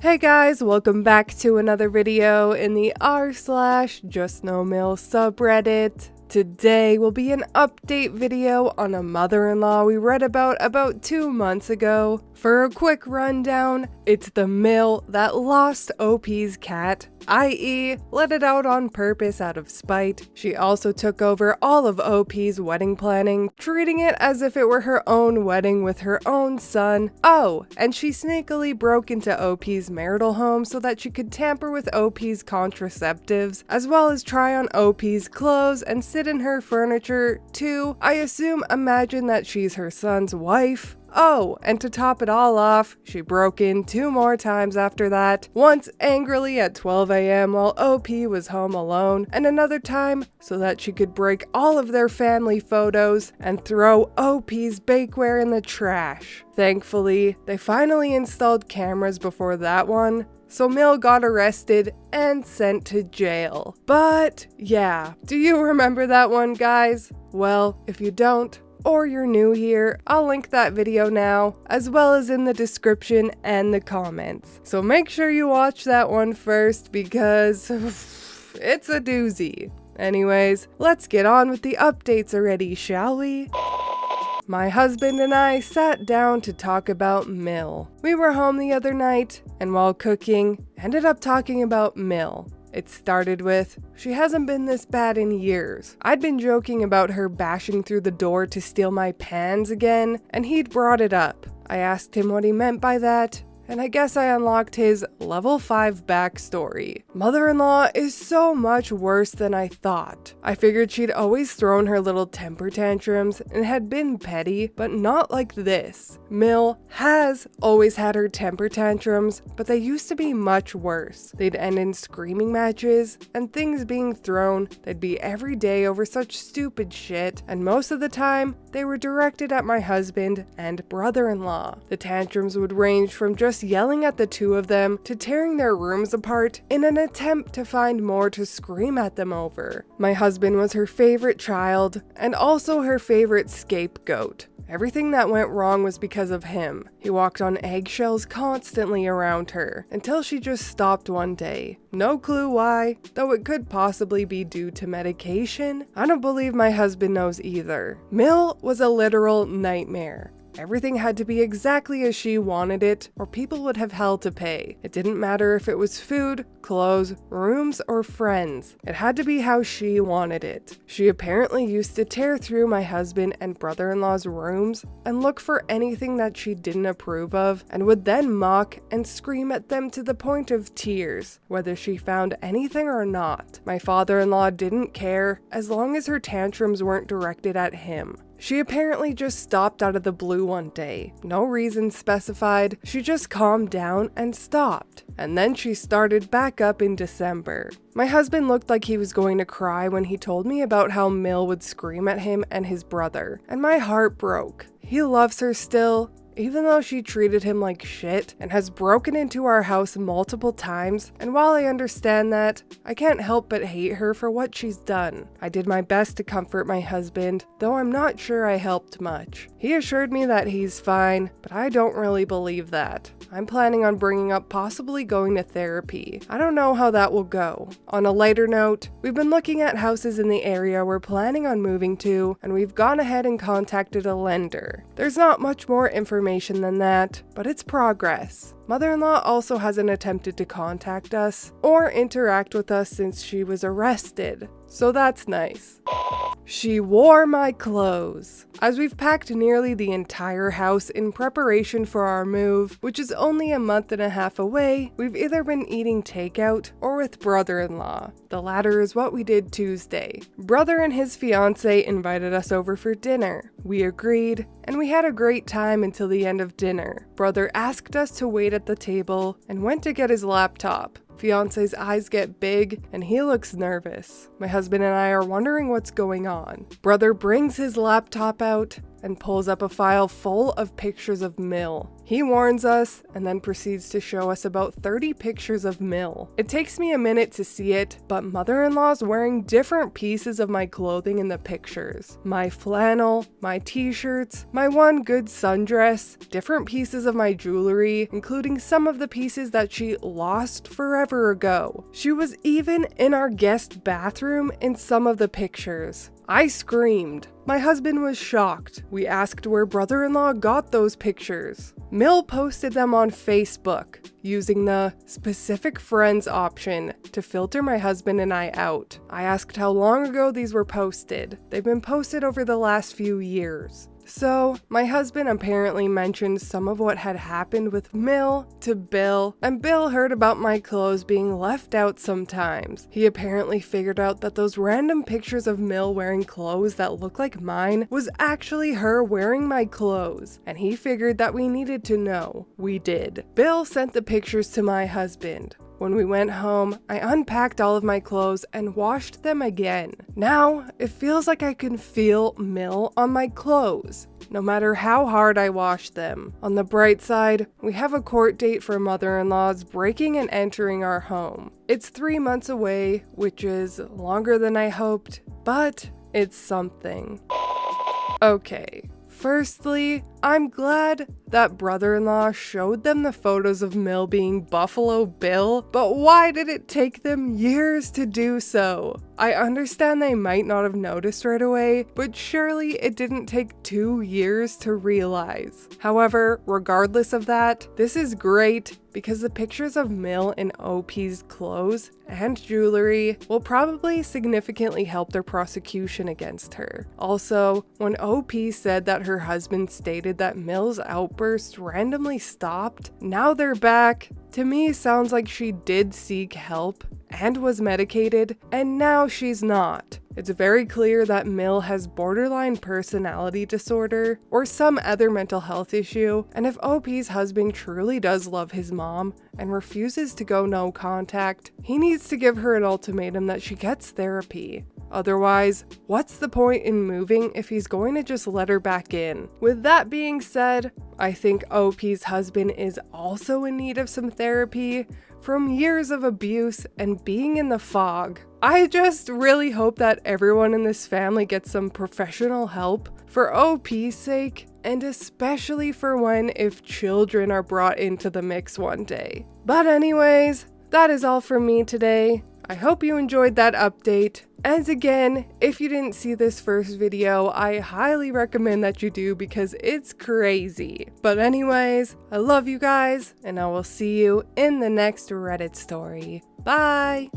Hey guys, welcome back to another video in the rSlash/JUSTNOMIL subreddit. Today will be an update video on a mother-in-law we read about 2 months ago. For a quick rundown, it's the mill that lost OP's cat, i.e. let it out on purpose out of spite. She also took over all of OP's wedding planning, treating it as if it were her own wedding with her own son. Oh, and she sneakily broke into OP's marital home so that she could tamper with OP's contraceptives, as well as try on OP's clothes and sit in her furniture to, I assume, imagine that she's her son's wife. Oh, and to top it all off, she broke in 2 more times after that, once angrily at 12 a.m. while OP was home alone, and another time so that she could break all of their family photos and throw OP's bakeware in the trash. Thankfully, they finally installed cameras before that one, so Mill got arrested and sent to jail. But yeah, do you remember that one, guys? Well, if you don't, or you're new here, I'll link that video now, as well as in the description and the comments. So make sure you watch that one first because it's a doozy. Anyways, let's get on with the updates already, shall we? My husband and I sat down to talk about Mill. We were home the other night, and while cooking, ended up talking about Mill. It started with, she hasn't been this bad in years. I'd been joking about her bashing through the door to steal my pans again, and he'd brought it up. I asked him what he meant by that, and I guess I unlocked his level 5 backstory. Mother-in-law is so much worse than I thought. I figured she'd always thrown her little temper tantrums and had been petty, but not like this. Mill has always had her temper tantrums, but they used to be much worse. They'd end in screaming matches and things being thrown. They'd be every day over such stupid shit, and most of the time, they were directed at my husband and brother-in-law. The tantrums would range from just yelling at the two of them to tearing their rooms apart in an attempt to find more to scream at them over. My husband was her favorite child and also her favorite scapegoat. Everything that went wrong was because of him. He walked on eggshells constantly around her, until she just stopped one day. No clue why, though it could possibly be due to medication. I don't believe my husband knows either. Mill was a literal nightmare. Everything had to be exactly as she wanted it, or people would have hell to pay. It didn't matter if it was food, clothes, rooms, or friends. It had to be how she wanted it. She apparently used to tear through my husband and brother-in-law's rooms and look for anything that she didn't approve of, and would then mock and scream at them to the point of tears, whether she found anything or not. My father-in-law didn't care, as long as her tantrums weren't directed at him. She apparently just stopped out of the blue one day. No reason specified, she just calmed down and stopped. And then she started back up in December. My husband looked like he was going to cry when he told me about how Mill would scream at him and his brother, and my heart broke. He loves her still, even though she treated him like shit and has broken into our house multiple times, and while I understand that, I can't help but hate her for what she's done. I did my best to comfort my husband, though I'm not sure I helped much. He assured me that he's fine, but I don't really believe that. I'm planning on bringing up possibly going to therapy. I don't know how that will go. On a lighter note, we've been looking at houses in the area we're planning on moving to, and we've gone ahead and contacted a lender. There's not much more information than that, but it's progress. Mother-in-law also hasn't attempted to contact us or interact with us since she was arrested, so that's nice. She wore my clothes. As we've packed nearly the entire house in preparation for our move, which is only a month and a half away, we've either been eating takeout or with brother-in-law. The latter is what we did Tuesday. Brother and his fiance invited us over for dinner. We agreed, and we had a great time until the end of dinner. Brother asked us to wait at the table and went to get his laptop. Fiance's eyes get big and he looks nervous. My husband and I are wondering what's going on. Brother brings his laptop out and pulls up a file full of pictures of Mill. He warns us and then proceeds to show us about 30 pictures of Mill. It takes me a minute to see it, but mother-in-law's wearing different pieces of my clothing in the pictures. My flannel, my t-shirts, my one good sundress, different pieces of my jewelry, including some of the pieces that she lost forever ago. She was even in our guest bathroom in some of the pictures. I screamed. My husband was shocked. We asked where brother-in-law got those pictures. Mill posted them on Facebook, using the specific friends option to filter my husband and I out. I asked how long ago these were posted. They've been posted over the last few years. So, my husband apparently mentioned some of what had happened with Mill to Bill, and Bill heard about my clothes being left out sometimes. He apparently figured out that those random pictures of Mill wearing clothes that look like mine was actually her wearing my clothes, and he figured that we needed to know. We did. Bill sent the pictures to my husband. When we went home, I unpacked all of my clothes and washed them again. Now, it feels like I can feel Mill on my clothes, no matter how hard I wash them. On the bright side, we have a court date for mother-in-law's breaking and entering our home. It's 3 months away, which is longer than I hoped, but it's something. Okay. Firstly, I'm glad that brother-in-law showed them the photos of Mill being Buffalo Bill, but why did it take them years to do so? I understand they might not have noticed right away, but surely it didn't take 2 years to realize. However, regardless of that, this is great because the pictures of Mill in OP's clothes and jewelry will probably significantly help their prosecution against her. Also, when OP said that her husband stated that Mill's outbursts randomly stopped, now they're back, to me sounds like she did seek help and was medicated, and now she's not. It's very clear that Mill has borderline personality disorder or some other mental health issue, and if OP's husband truly does love his mom and refuses to go no contact, he needs to give her an ultimatum that she gets therapy. Otherwise, what's the point in moving if he's going to just let her back in? With that being said, I think OP's husband is also in need of some therapy from years of abuse and being in the fog. I just really hope that everyone in this family gets some professional help for OP's sake, and especially for when if children are brought into the mix one day. But anyways, that is all from me today. I hope you enjoyed that update. And again, if you didn't see this first video, I highly recommend that you do because it's crazy. But anyways, I love you guys, and I will see you in the next Reddit story. Bye!